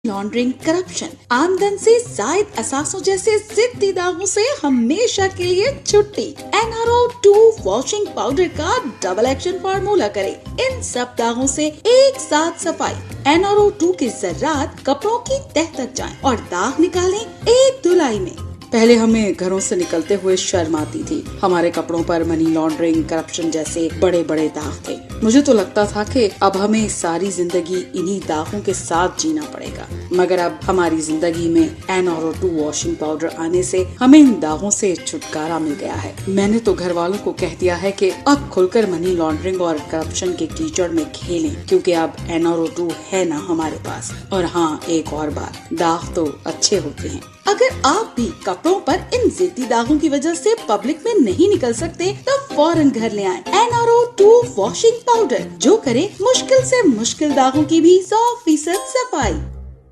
Laundering, corruption, आमदन से जायद असासों जैसे जिद्दी दागों से हमेशा के लिए छुट्टी। NRO2 वॉशिंग पाउडर का डबल एक्शन फार्मूला करें इन सब दागों से एक साथ सफाई। NRO2 के जर्रात कपड़ों की तह तक जाएं और दाग निकालें एक धुलाई में। पहले हमें घरों से निकलते हुए शर्म आती थी। हमारे कपड़ों पर मनी लॉन्ड्रिंग, करप्शन जैसे बड़े बड़े दाग थे। मुझे तो लगता था कि अब हमें सारी जिंदगी इन्हीं दागों के साथ जीना पड़ेगा, मगर अब हमारी जिंदगी में NRO2 वॉशिंग पाउडर आने से हमें इन दागों से छुटकारा मिल गया है। मैंने तो घर वालों को कह दिया है कि अब खुलकर मनी लॉन्ड्रिंग और करप्शन के कीचड़ में खेलें, क्योंकि अब NRO2 है ना हमारे पास। और हाँ, एक और बात, दाग तो अच्छे होते हैं। अगर आप भी कपड़ों पर इन जिद्दी दागों की वजह से पब्लिक में नहीं निकल सकते, तो फौरन घर ले आएं NRO2 वॉशिंग पाउडर, जो करे मुश्किल से मुश्किल दागों की भी 100% सफाई।